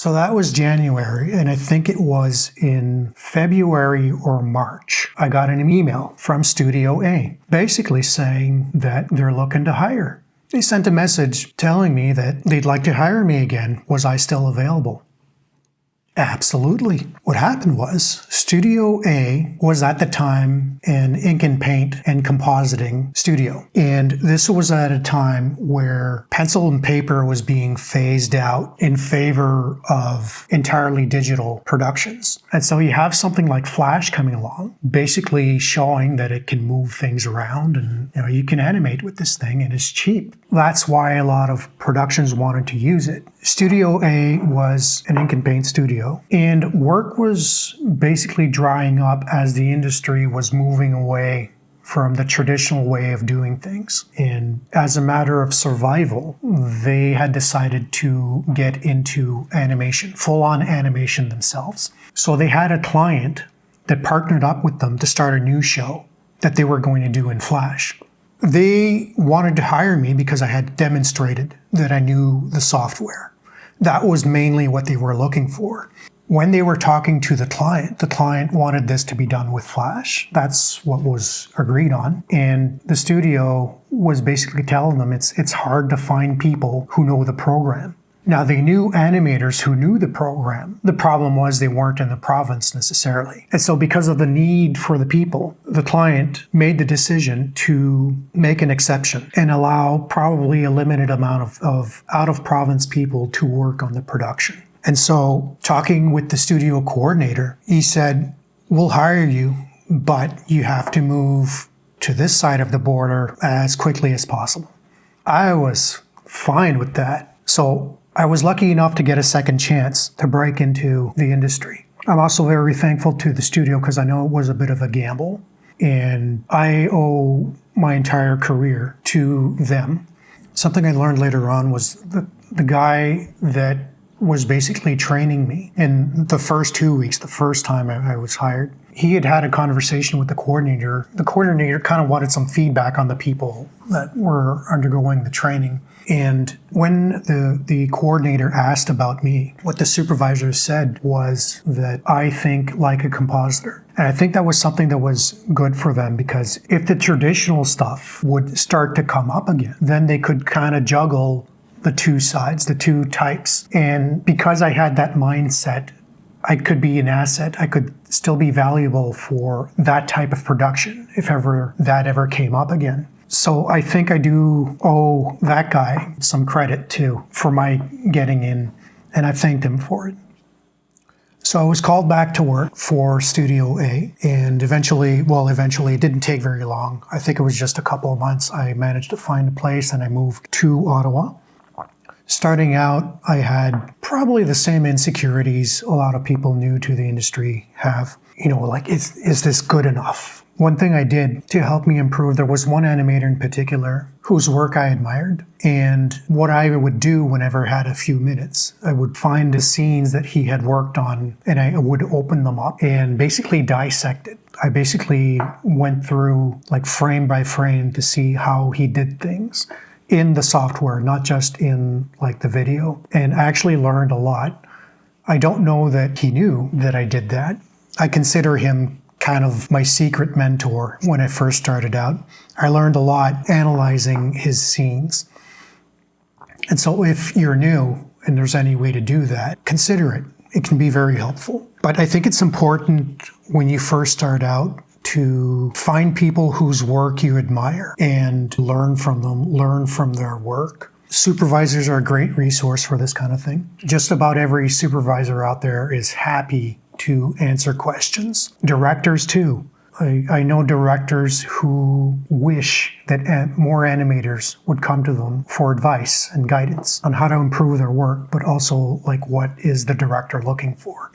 So that was January, and I think it was in February or March, I got an email from Studio A, basically saying that they're looking to hire. They sent a message telling me that they'd like to hire me again. Was I still available? Absolutely. What happened was Studio A was at the time an ink and paint and compositing studio. And this was at a time where pencil and paper was being phased out in favor of entirely digital productions. And so you have something like Flash coming along, basically showing that it can move things around and you can animate with this thing and it's cheap. That's why a lot of productions wanted to use it. Studio A was an ink and paint studio, and work was basically drying up as the industry was moving away from the traditional way of doing things. And as a matter of survival, they had decided to get into animation, full-on animation themselves. So they had a client that partnered up with them to start a new show that they were going to do in Flash. They wanted to hire me because I had demonstrated that I knew the software. That was mainly what they were looking for. When they were talking to the client wanted this to be done with Flash. That's what was agreed on. And the studio was basically telling them it's hard to find people who know the program. Now, they knew animators who knew the program. The problem was they weren't in the province necessarily. And so because of the need for the people, the client made the decision to make an exception and allow probably a limited amount of out-of-province people to work on the production. And so talking with the studio coordinator, he said, we'll hire you, but you have to move to this side of the border as quickly as possible. I was fine with that. So I was lucky enough to get a second chance to break into the industry. I'm also very thankful to the studio because I know it was a bit of a gamble, and I owe my entire career to them. Something I learned later on was the guy that was basically training me in the first 2 weeks, the first time I was hired. He had a conversation with the coordinator. The coordinator kind of wanted some feedback on the people that were undergoing the training. And when the coordinator asked about me, what the supervisor said was that I think like a compositor. And I think that was something that was good for them, because if the traditional stuff would start to come up again, then they could kind of juggle the two sides, the two types. And because I had that mindset, I could be an asset. I could still be valuable for that type of production if that ever came up again. So I think I do owe that guy some credit too for my getting in, and I thanked him for it. So I was called back to work for Studio A, and eventually, it didn't take very long. I think it was just a couple of months. I managed to find a place and I moved to Ottawa. Starting out, I had probably the same insecurities a lot of people new to the industry have. Is this good enough? One thing I did to help me improve, there was one animator in particular whose work I admired. And what I would do whenever I had a few minutes, I would find the scenes that he had worked on and I would open them up and basically dissect it. I basically went through frame by frame to see how he did things in the software, not just in the video, and I actually learned a lot. I don't know that he knew that I did that. I consider him kind of my secret mentor when I first started out. I learned a lot analyzing his scenes. And so if you're new and there's any way to do that, consider it. It can be very helpful. But I think it's important when you first start out to find people whose work you admire and learn from them, learn from their work. Supervisors are a great resource for this kind of thing. Just about every supervisor out there is happy to answer questions. Directors too. I know directors who wish that more animators would come to them for advice and guidance on how to improve their work, but also what is the director looking for.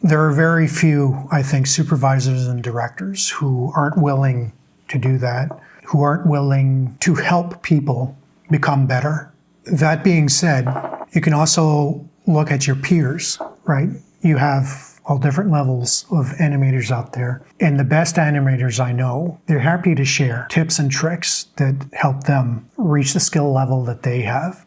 There are very few, I think, supervisors and directors who aren't willing to do that, who aren't willing to help people become better. That being said, you can also look at your peers, right? You have all different levels of animators out there. And the best animators I know, they're happy to share tips and tricks that help them reach the skill level that they have.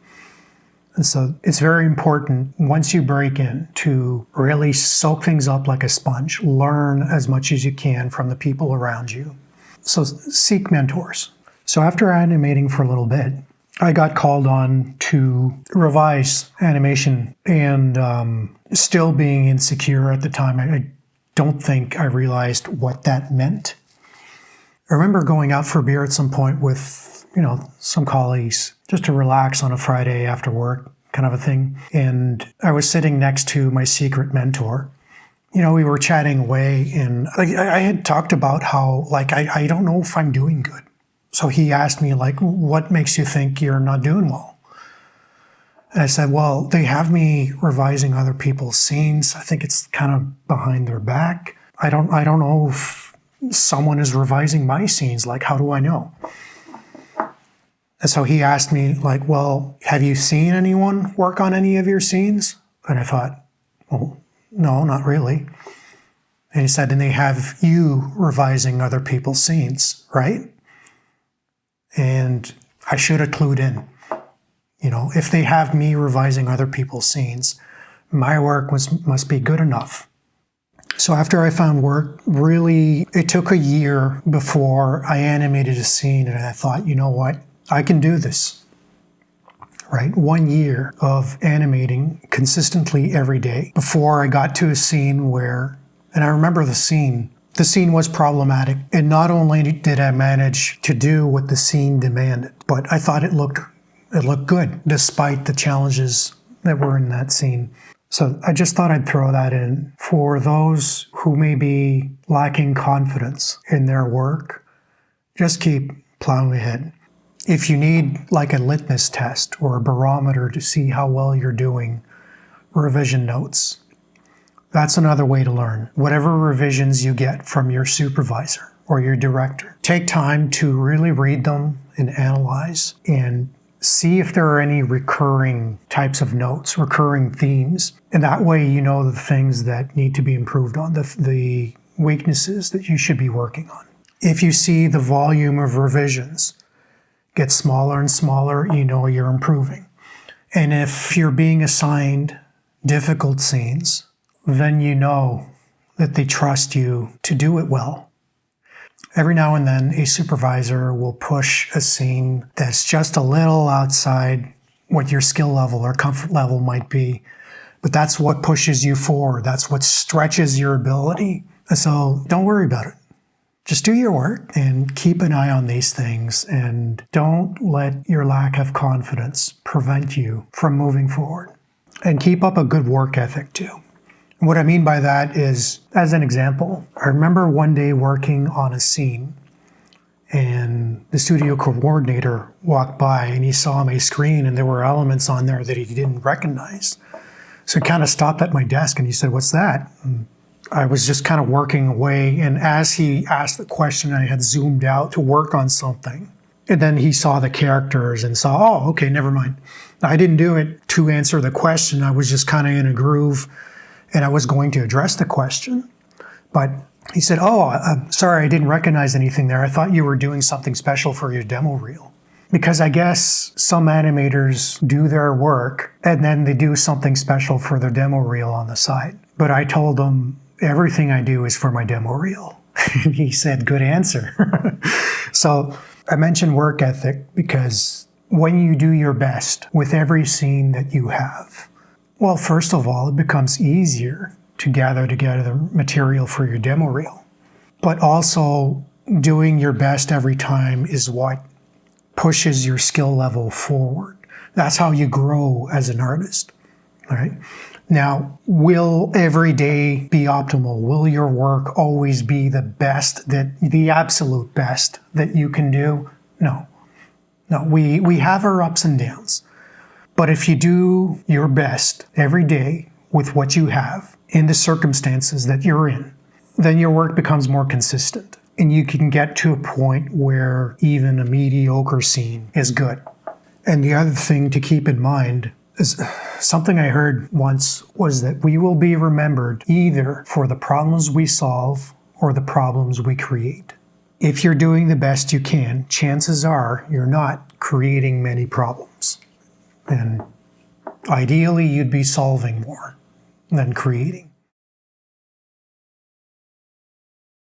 And so it's very important once you break in to really soak things up like a sponge, learn as much as you can from the people around you. So seek mentors. So after animating for a little bit, I got called on to revise animation, and still being insecure at the time, I don't think I realized what that meant. I remember going out for beer at some point with, some colleagues just to relax on a Friday after work kind of a thing. And I was sitting next to my secret mentor. We were chatting away, and I had talked about how, I don't know if I'm doing good. So he asked me, what makes you think you're not doing well? And I said, well, they have me revising other people's scenes. I think it's kind of behind their back. I don't know if someone is revising my scenes. How do I know? And so he asked me, well, have you seen anyone work on any of your scenes? And I thought, well, no, not really. And he said, and they have you revising other people's scenes, right? And I should have clued in. If they have me revising other people's scenes, my work must be good enough. So after I found work, really, it took a year before I animated a scene, and I thought, you know what? I can do this. Right? 1 year of animating consistently every day before I got to a scene where, and I remember the scene was problematic. And not only did I manage to do what the scene demanded, but I thought it looked good despite the challenges that were in that scene. So I just thought I'd throw that in for those who may be lacking confidence in their work. Just keep plowing ahead. If you need a litmus test or a barometer to see how well you're doing, revision notes. That's another way to learn. Whatever revisions you get from your supervisor or your director, take time to really read them and analyze and see if there are any recurring types of notes, recurring themes. And that way you know the things that need to be improved on, the weaknesses that you should be working on. If you see the volume of revisions get smaller and smaller, you know you're improving. And if you're being assigned difficult scenes, then you know that they trust you to do it well. Every now and then, a supervisor will push a scene that's just a little outside what your skill level or comfort level might be, but that's what pushes you forward. That's what stretches your ability. And so don't worry about it. Just do your work and keep an eye on these things, and don't let your lack of confidence prevent you from moving forward. And keep up a good work ethic too. What I mean by that is, as an example, I remember one day working on a scene, and the studio coordinator walked by and he saw my screen and there were elements on there that he didn't recognize. So he kind of stopped at my desk and he said, "What's that?" And I was just kind of working away, and as he asked the question, I had zoomed out to work on something. And then he saw the characters and saw, oh, okay, never mind. I didn't do it to answer the question. I was just kind of in a groove, and I was going to address the question. But he said, oh, I'm sorry, I didn't recognize anything there. I thought you were doing something special for your demo reel. Because I guess some animators do their work, and then they do something special for their demo reel on the side. But I told him, everything I do is for my demo reel. And he said, good answer. So I mentioned work ethic because when you do your best with every scene that you have, well, first of all, it becomes easier to gather together the material for your demo reel. But also, doing your best every time is what pushes your skill level forward. That's how you grow as an artist, right? Now, will every day be optimal? Will your work always be the absolute best that you can do? No. No, we have our ups and downs. But if you do your best every day with what you have in the circumstances that you're in, then your work becomes more consistent. And you can get to a point where even a mediocre scene is good. And the other thing to keep in mind is something I heard once was that we will be remembered either for the problems we solve or the problems we create. If you're doing the best you can, chances are you're not creating many problems. And Ideally, you'd be solving more than creating.